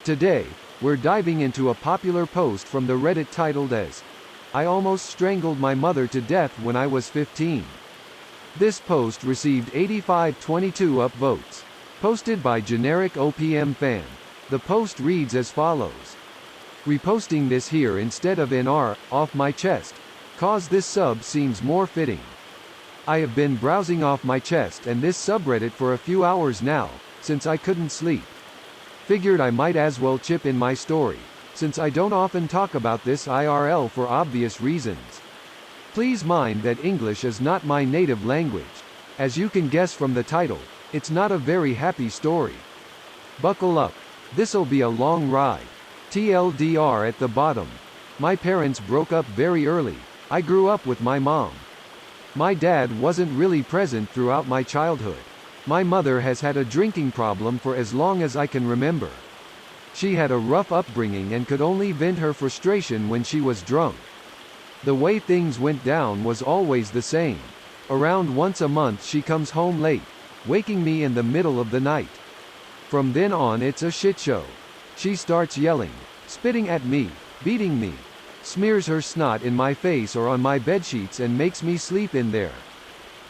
Today, we're diving into a popular post from the Reddit titled as, "I almost strangled my mother to death when I was 15." This post received 8522 upvotes. Posted by generic OPM fan. The post reads as follows. Reposting this here instead of in r, off my chest. Cause this sub seems more fitting. I have been browsing off my chest and this subreddit for a few hours now, since I couldn't sleep. Figured I might as well chip in my story, since I don't often talk about this IRL for obvious reasons. Please mind that English is not my native language. As you can guess from the title, it's not a very happy story. Buckle up. This'll be a long ride. TLDR at the bottom. My parents broke up very early. I grew up with my mom. My dad wasn't really present throughout my childhood. My mother has had a drinking problem for as long as I can remember. She had a rough upbringing and could only vent her frustration when she was drunk. The way things went down was always the same. Around once a month she comes home late, waking me in the middle of the night. From then on it's a shit show. She starts yelling, spitting at me, beating me, smears her snot in my face or on my bedsheets and makes me sleep in there.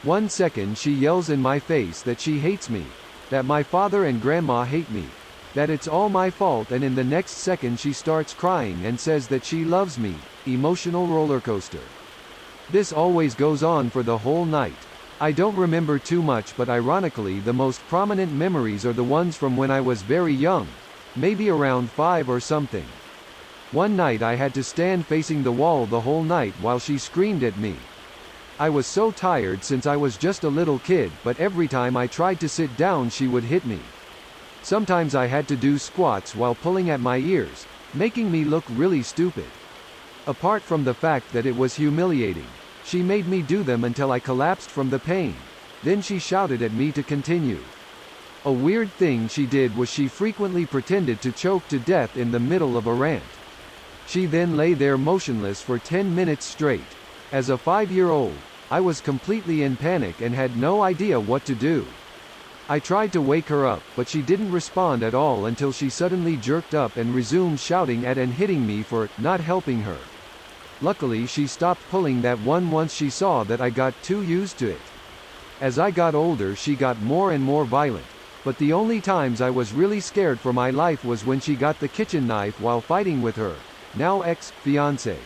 1 second she yells in my face that she hates me, that my father and grandma hate me, that it's all my fault, and in the next second she starts crying and says that she loves me. Emotional roller coaster. This always goes on for the whole night. I don't remember too much, but ironically the most prominent memories are the ones from when I was very young, maybe around 5 or something. One night I had to stand facing the wall the whole night while she screamed at me. I was so tired since I was just a little kid, but every time I tried to sit down she would hit me. Sometimes I had to do squats while pulling at my ears, making me look really stupid. Apart from the fact that it was humiliating, she made me do them until I collapsed from the pain. Then she shouted at me to continue. A weird thing she did was she frequently pretended to choke to death in the middle of a rant. She then lay there motionless for 10 minutes straight. As a 5-year-old, I was completely in panic and had no idea what to do. I tried to wake her up, but she didn't respond at all until she suddenly jerked up and resumed shouting at and hitting me for not helping her. Luckily she stopped pulling that one once she saw that I got too used to it. As I got older she got more and more violent, but the only times I was really scared for my life was when she got the kitchen knife while fighting with her, now ex-fiancé.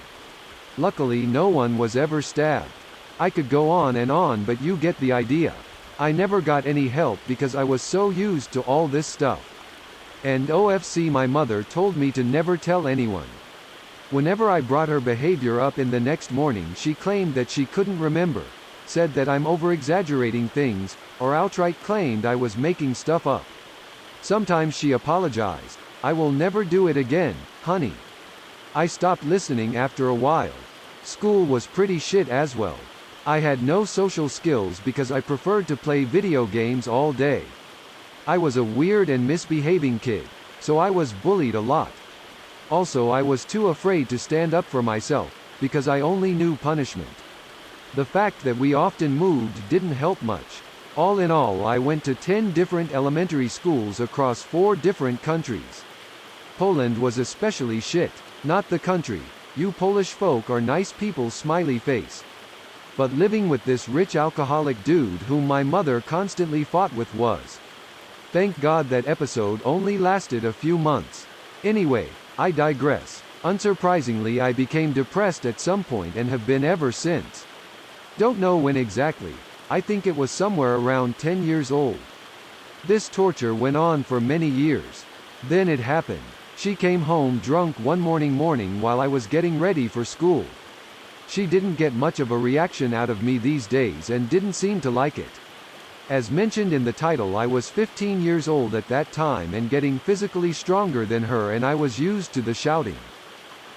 Luckily no one was ever stabbed. I could go on, but you get the idea. I never got any help because I was so used to all this stuff. And OFC, my mother told me to never tell anyone. Whenever I brought her behavior up in the next morning she claimed that she couldn't remember, said that I'm over-exaggerating things, or outright claimed I was making stuff up. Sometimes she apologized. I will never do it again, honey. I stopped listening after a while. School was pretty shit as well. I had no social skills because I preferred to play video games all day. I was a weird and misbehaving kid, so I was bullied a lot. Also I was too afraid to stand up for myself, because I only knew punishment. The fact that we often moved didn't help much. All in all I went to 10 different elementary schools across 4 different countries. Poland was especially shit. Not the country. You Polish folk are nice people, smiley face. But living with this rich alcoholic dude whom my mother constantly fought with was. Thank God that episode only lasted a few months. Anyway, I digress. Unsurprisingly I became depressed at some point and have been ever since. Don't know when exactly. I think it was somewhere around 10 years old. This torture went on for many years. Then it happened. She came home drunk one morning while I was getting ready for school. She didn't get much of a reaction out of me these days and didn't seem to like it. As mentioned in the title, I was 15 years old at that time and getting physically stronger than her, and I was used to the shouting.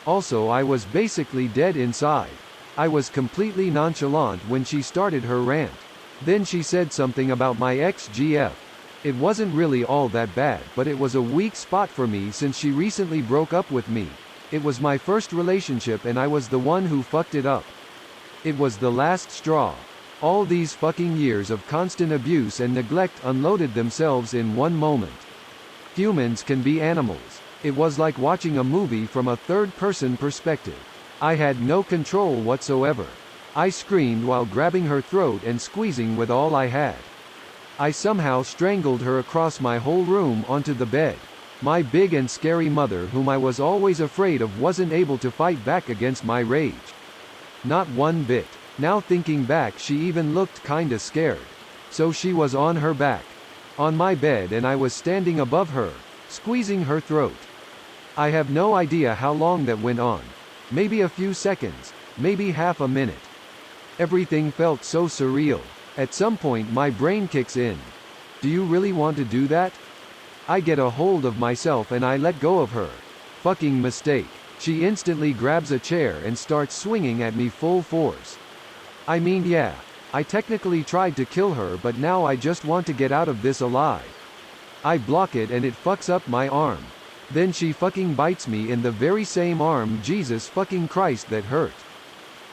Also I was basically dead inside. I was completely nonchalant when she started her rant. Then she said something about my ex-GF. It wasn't really all that bad, but it was a weak spot for me since she recently broke up with me. It was my first relationship and I was the one who fucked it up. It was the last straw. All these fucking years of constant abuse and neglect unloaded themselves in one moment. Humans can be animals. It was like watching a movie from a third-person perspective. I had no control whatsoever. I screamed while grabbing her throat and squeezing with all I had. I somehow strangled her across my whole room onto the bed. My big and scary mother, whom I was always afraid of, wasn't able to fight back against my rage. Not one bit. Now thinking back, she even looked kinda scared. So she was on her back, on my bed, and I was standing above her, squeezing her throat. I have no idea how long that went on. Maybe a few seconds, maybe half a minute. Everything felt so surreal. At some point my brain kicks in. Do you really want to do that? I get a hold of myself and I let go of her. Fucking mistake. She instantly grabs a chair and starts swinging at me full force. I mean, yeah, I technically tried to kill her, but now I just want to get out of this alive. I block it and it fucks up my arm. Then she fucking bites me in the very same arm. Jesus fucking Christ, that hurt.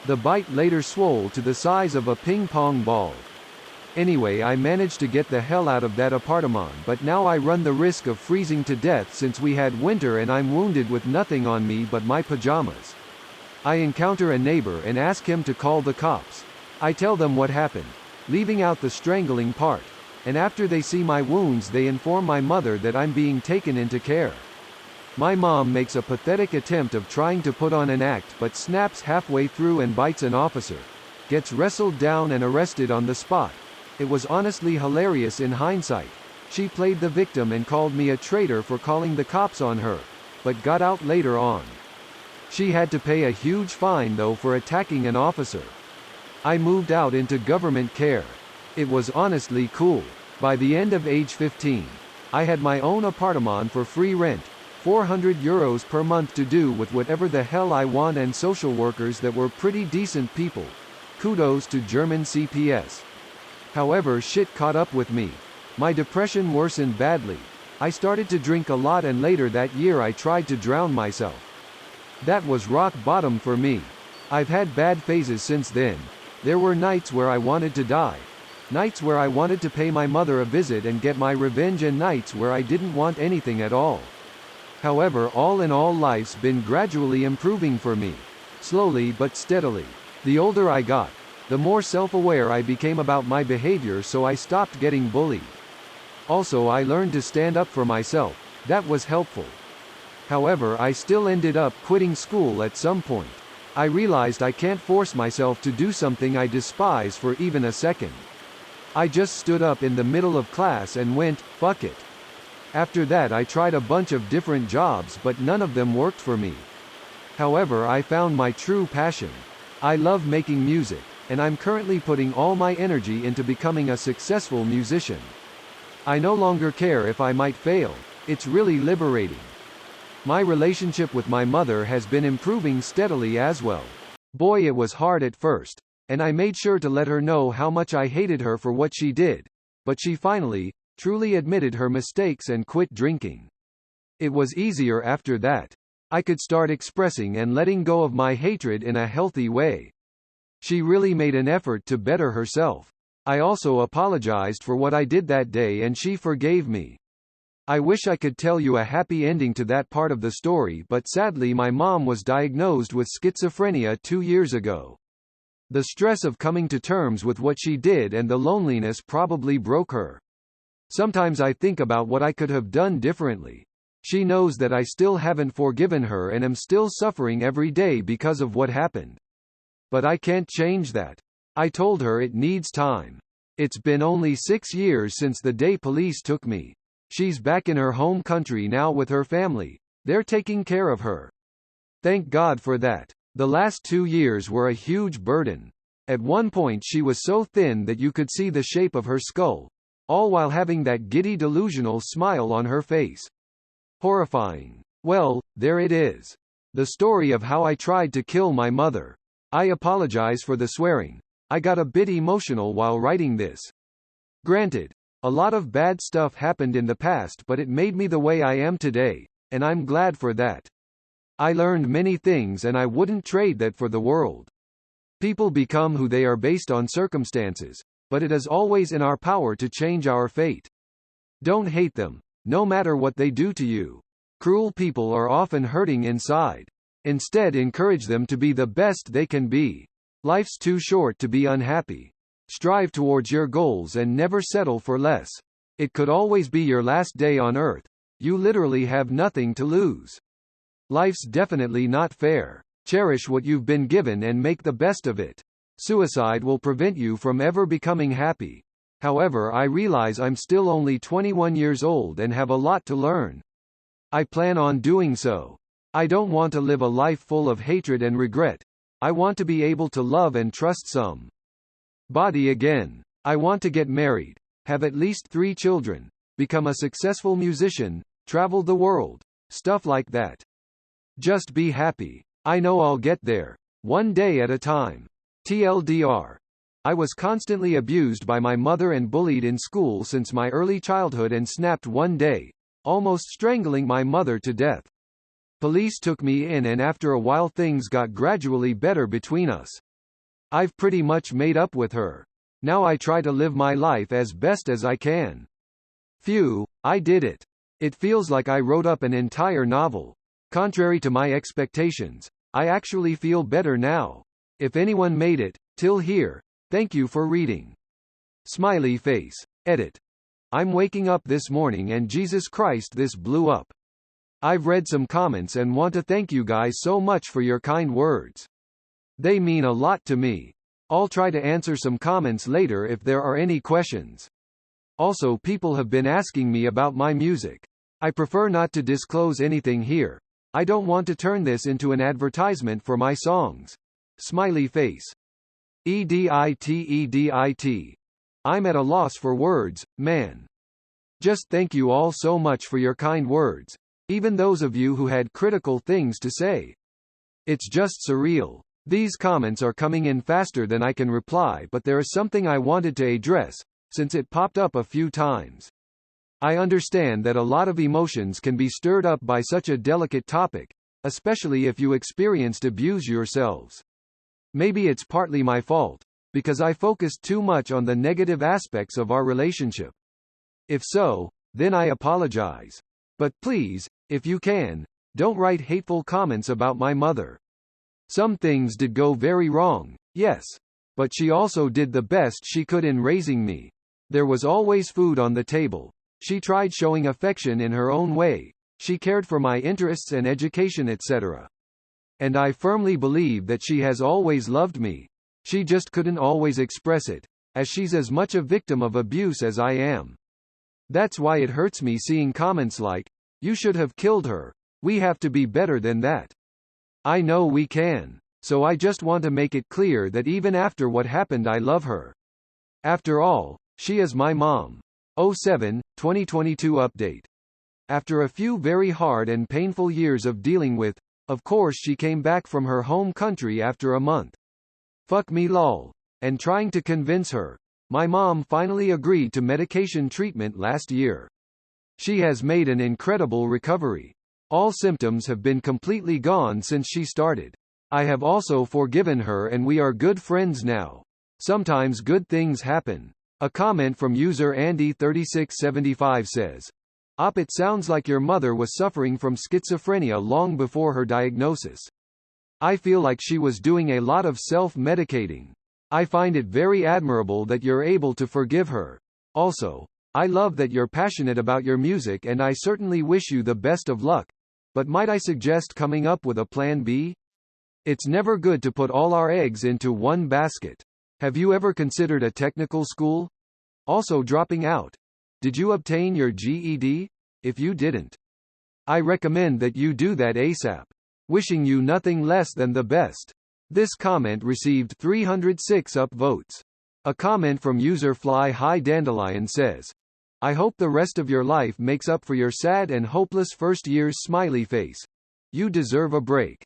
The bite later swole to the size of a ping pong ball. Anyway, I managed to get the hell out of that apartment, but now I run the risk of freezing to death since we had winter and I'm wounded with nothing on me but my pajamas. I encounter a neighbor and ask him to call the cops. I tell them what happened, leaving out the strangling part, and after they see my wounds they inform my mother that I'm being taken into care. My mom makes a pathetic attempt of trying to put on an act but snaps halfway through and bites an officer, gets wrestled down and arrested on the spot. It was honestly hilarious in hindsight. She played the victim and called me a traitor for calling the cops on her, but got out later on. She had to pay a huge fine though for attacking an officer. I moved out into government care. It was honestly cool. By the end of age 15, I had my own apartment for free rent, €400 per month to do with whatever the hell I want, and social workers that were pretty decent people. Kudos to German CPS. However, shit caught up with me. My depression worsened badly. I started to drink a lot and later that year I tried to drown myself. That was rock bottom for me. I've had bad phases since then. There were nights where I wanted to die. Nights where I wanted to pay my mother a visit and get my revenge, and nights where I didn't want anything at all. However, all in all, life's been gradually improving for me. Slowly but steadily. The older I got, the more self-aware I became about my behavior, so I stopped getting bullied. Also, I learned to stand up for myself. That was helpful. However, I still ended up quitting school at some point. I realized I can't force myself to do something I despise for even a second. I just stood up in the middle of class and went, fuck it. After that I tried a bunch of different jobs but none of them worked for me. However, I found my true passion. I love making music, and I'm currently putting all my energy into becoming a successful musician. I no longer care if I might fail. It's really liberating. My relationship with my mother has been improving steadily as well. Boy, it was hard at first, and I made sure to let her know how much I hated her for what she did, but she finally, truly admitted her mistakes and quit drinking. It was easier after that. I could start expressing and letting go of my hatred in a healthy way. She really made an effort to better herself. I also apologized for what I did that day and she forgave me. I wish I could tell you a happy ending to that part of the story, but sadly my mom was diagnosed with schizophrenia 2 years ago. The stress of coming to terms with what she did and the loneliness probably broke her. Sometimes I think about what I could have done differently. She knows that I still haven't forgiven her and am still suffering every day because of what happened. But I can't change that. I told her it needs time. It's been only 6 years since the day police took me. She's back in her home country now with her family. They're taking care of her. Thank God for that. The last 2 years were a huge burden. At one point she was so thin that you could see the shape of her skull, all while having that giddy delusional smile on her face. Horrifying. Well, there it is. The story of how I tried to kill my mother. I apologize for the swearing. I got a bit emotional while writing this. Granted, a lot of bad stuff happened in the past, but it made me the way I am today, and I'm glad for that. I learned many things and I wouldn't trade that for the world. People become who they are based on circumstances, but it is always in our power to change our fate. Don't hate them, no matter what they do to you. Cruel people are often hurting inside. Instead, encourage them to be the best they can be. Life's too short to be unhappy. Strive towards your goals and never settle for less. It could always be your last day on earth. You literally have nothing to lose. Life's definitely not fair. Cherish what you've been given and make the best of it. Suicide will prevent you from ever becoming happy. However, I realize I'm still only 21 years old and have a lot to learn. I plan on doing so. I don't want to live a life full of hatred and regret. I want to be able to love and trust some. Body again. I want to get married, have at least 3 children, become a successful musician, travel the world, stuff like that. Just be happy. I know I'll get there, one day at a time. TLDR. I was constantly abused by my mother and bullied in school since my early childhood and snapped one day, almost strangling my mother to death. Police took me in and after a while things got gradually better between us. I've pretty much made up with her. Now I try to live my life as best as I can. Phew, I did it. It feels like I wrote up an entire novel. Contrary to my expectations, I actually feel better now. If anyone made it till here, thank you for reading. Smiley face. Edit. I'm waking up this morning and Jesus Christ, this blew up. I've read some comments and want to thank you guys so much for your kind words. They mean a lot to me. I'll try to answer some comments later if there are any questions. Also, people have been asking me about my music. I prefer not to disclose anything here. I don't want to turn this into an advertisement for my songs. Smiley face. EDIT. I'm at a loss for words, man. Just thank you all so much for your kind words, even those of you who had critical things to say. It's just surreal. These comments are coming in faster than I can reply, but there is something I wanted to address, since it popped up a few times. I understand that a lot of emotions can be stirred up by such a delicate topic, especially if you experienced abuse yourselves. Maybe it's partly my fault, because I focused too much on the negative aspects of our relationship. If so, then I apologize. But please, if you can, don't write hateful comments about my mother. Some things did go very wrong, yes. But she also did the best she could in raising me. There was always food on the table. She tried showing affection in her own way. She cared for my interests and education, etc. And I firmly believe that she has always loved me. She just couldn't always express it, as she's as much a victim of abuse as I am. That's why it hurts me seeing comments like, "You should have killed her. We have to be better than that." I know we can. So I just want to make it clear that even after what happened, I love her. After all, she is my mom. 07/2022 update. After a few very hard and painful years of dealing with, of course she came back from her home country after a month. Fuck me lol. And trying to convince her. My mom finally agreed to medication treatment last year. She has made an incredible recovery. All symptoms have been completely gone since she started. I have also forgiven her and we are good friends now. Sometimes good things happen. A comment from user Andy3675 says, it sounds like your mother was suffering from schizophrenia long before her diagnosis. I feel like she was doing a lot of self-medicating. I find it very admirable that you're able to forgive her. Also, I love that you're passionate about your music and I certainly wish you the best of luck. But might I suggest coming up with a plan B? It's never good to put all our eggs into one basket. Have you ever considered a technical school? Also dropping out. Did you obtain your GED? If you didn't, I recommend that you do that ASAP. Wishing you nothing less than the best. This comment received 306 upvotes. A comment from user Fly High Dandelion says, I hope the rest of your life makes up for your sad and hopeless first year's smiley face. You deserve a break.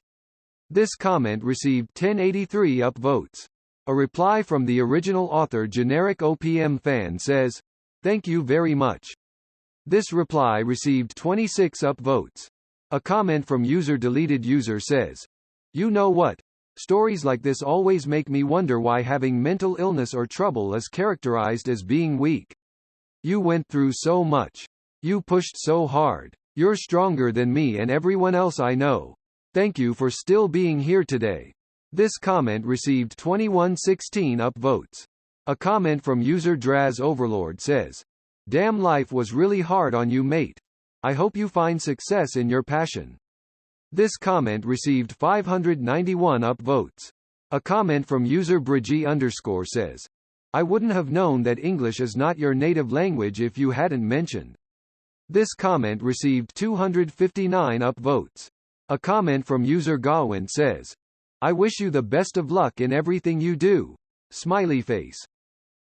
This comment received 1083 upvotes. A reply from the original author Generic OPM Fan says, thank you very much. This reply received 26 upvotes. A comment from user Deleted User says, you know what? Stories like this always make me wonder why having mental illness or trouble is characterized as being weak. You went through so much. You pushed so hard. You're stronger than me and everyone else I know. Thank you for still being here today. This comment received 2116 upvotes. A comment from user Draz Overlord says, "Damn, life was really hard on you, mate. I hope you find success in your passion." This comment received 591 upvotes. A comment from user Bridgie_ says, "I wouldn't have known that English is not your native language if you hadn't mentioned." This comment received 259 upvotes. A comment from user Gawain says, "I wish you the best of luck in everything you do. Smiley face."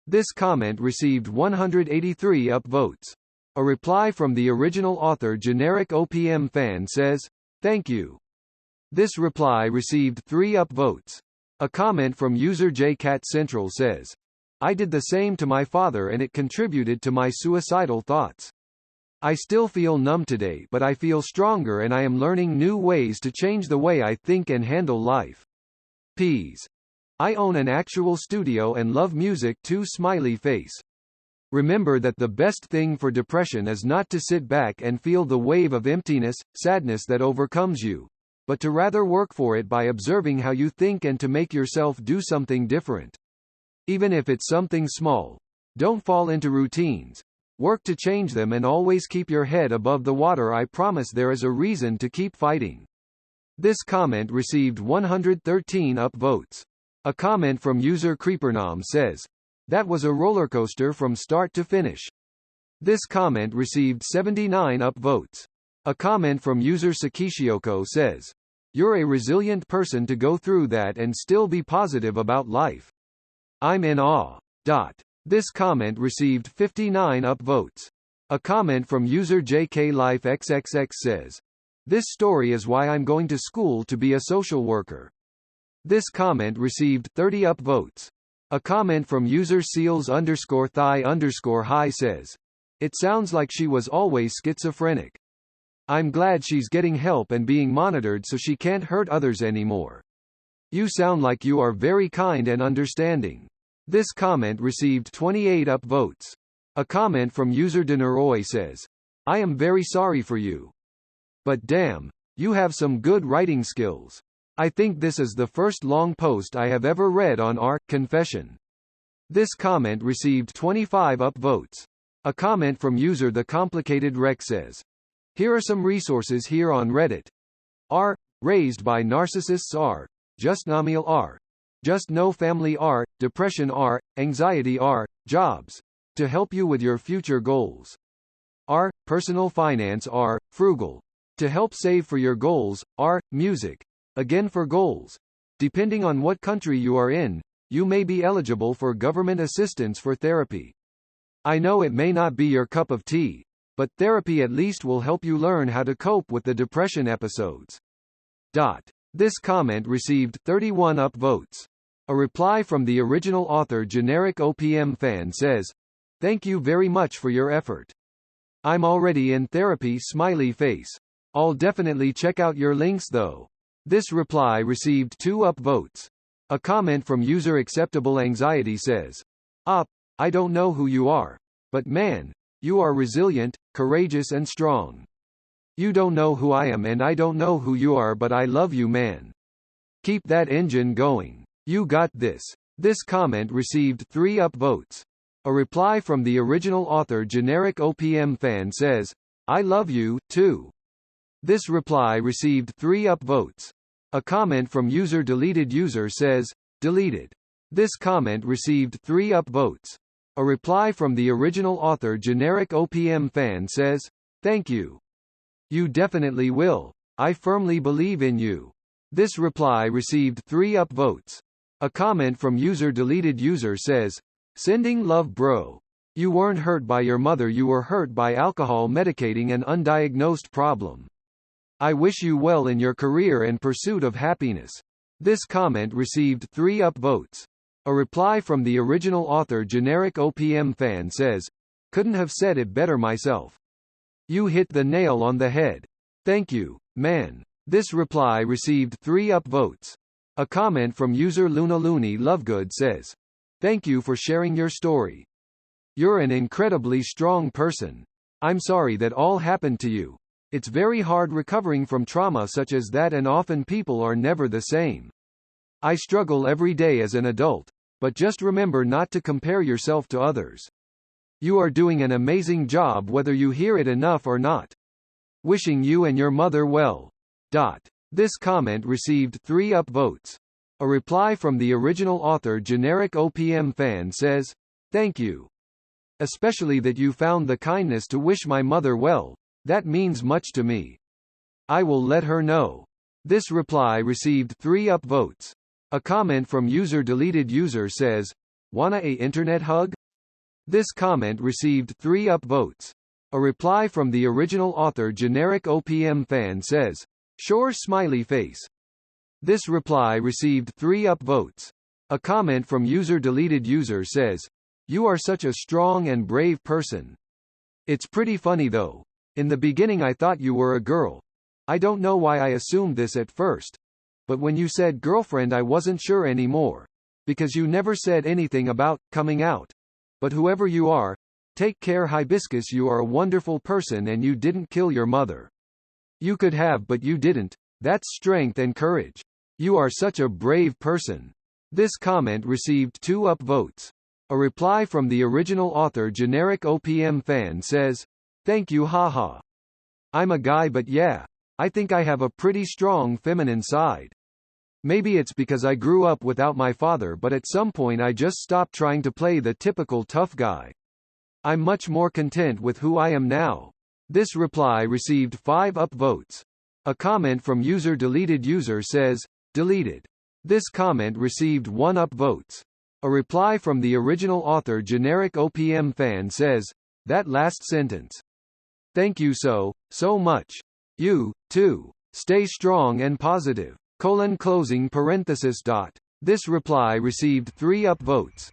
This comment received 183 upvotes. A reply from the original author Generic OPM Fan says, "Thank you." This reply received 3 upvotes. A comment from user JCat Central says, "I did the same to my father and it contributed to my suicidal thoughts. I still feel numb today, but I feel stronger and I am learning new ways to change the way I think and handle life. Peace. I own an actual studio and love music too." Smiley face. Remember that the best thing for depression is not to sit back and feel the wave of emptiness, sadness that overcomes you, but to rather work for it by observing how you think and to make yourself do something different. Even if it's something small. Don't fall into routines. Work to change them and always keep your head above the water. I promise there is a reason to keep fighting. This comment received 113 upvotes. A comment from user Creepernam says, "That was a rollercoaster from start to finish." This comment received 79 upvotes. A comment from user Sakishioko says, "You're a resilient person to go through that and still be positive about life. I'm in awe." This comment received 59 upvotes. A comment from user JKLifeXXX says, "This story is why I'm going to school to be a social worker." This comment received 30 upvotes. A comment from user Seals_Thigh_High says, "It sounds like she was always schizophrenic. I'm glad she's getting help and being monitored so she can't hurt others anymore. You sound like you are very kind and understanding." This comment received 28 upvotes. A comment from user Deneroy says, "I am very sorry for you. But damn, you have some good writing skills. I think this is the first long post I have ever read on our confession." This comment received 25 upvotes. A comment from user The Complicated Rec says, "Here are some resources here on Reddit. R. Raised by narcissists. R. Just Namil. R. Just no family. R. Depression. R. Anxiety. R. Jobs. To help you with your future goals. R. Personal finance. R. Frugal. To help save for your goals. R. Music. Again for goals. Depending on what country you are in, you may be eligible for government assistance for therapy. I know it may not be your cup of tea, but therapy at least will help you learn how to cope with the depression episodes." This comment received 31 upvotes. A reply from the original author Generic OPM Fan says, "Thank you very much for your effort. I'm already in therapy." Smiley face. "I'll definitely check out your links though." This reply received 2 upvotes. A comment from user Acceptable Anxiety says, I don't know who you are. But man, you are resilient, courageous and strong. You don't know who I am and I don't know who you are, but I love you, man. Keep that engine going. You got this." This comment received 3 upvotes. A reply from the original author Generic OPM Fan says, "I love you, too." This reply received 3 upvotes. A comment from user Deleted User says, "Deleted." This comment received 3 upvotes. A reply from the original author Generic OPM Fan says, "Thank you. You definitely will. I firmly believe in you." This reply received 3 upvotes. A comment from user Deleted User says, "Sending love, bro. You weren't hurt by your mother, you were hurt by alcohol medicating an undiagnosed problem. I wish you well in your career and pursuit of happiness." This comment received 3 upvotes. A reply from the original author Generic OPM Fan says, "Couldn't have said it better myself. You hit the nail on the head. Thank you, man." This reply received 3 upvotes. A comment from user Luna Looney Lovegood says, "Thank you for sharing your story. You're an incredibly strong person. I'm sorry that all happened to you. It's very hard recovering from trauma such as that, and often people are never the same. I struggle every day as an adult, but just remember not to compare yourself to others. You are doing an amazing job whether you hear it enough or not. Wishing you and your mother well. This comment received 3 upvotes. A reply from the original author generic OPM fan says, "Thank you. Especially that you found the kindness to wish my mother well, that means much to me. I will let her know." This reply received 3 upvotes. A comment from user deleted user says, "Wanna a internet hug?" This comment received 3 upvotes. A reply from the original author generic OPM fan says, "Sure smiley face." This reply received 3 upvotes. A comment from user deleted user says, "You are such a strong and brave person. It's pretty funny though. In the beginning I thought you were a girl. I don't know why I assumed this at first. But when you said girlfriend I wasn't sure anymore. Because you never said anything about coming out. But whoever you are, take care hibiscus, you are a wonderful person and you didn't kill your mother. You could have but you didn't. That's strength and courage. You are such a brave person." This comment received 2 upvotes. A reply from the original author generic OPM fan says, "Thank you haha. I'm a guy but yeah, I think I have a pretty strong feminine side. Maybe it's because I grew up without my father, but at some point I just stopped trying to play the typical tough guy. I'm much more content with who I am now." This reply received 5 upvotes. A comment from user deleted user says, "Deleted." This comment received 1 upvotes. A reply from the original author generic OPM fan says, "That last sentence. Thank you so much. You, too. Stay strong and positive. Closing parenthesis. This reply received 3 upvotes.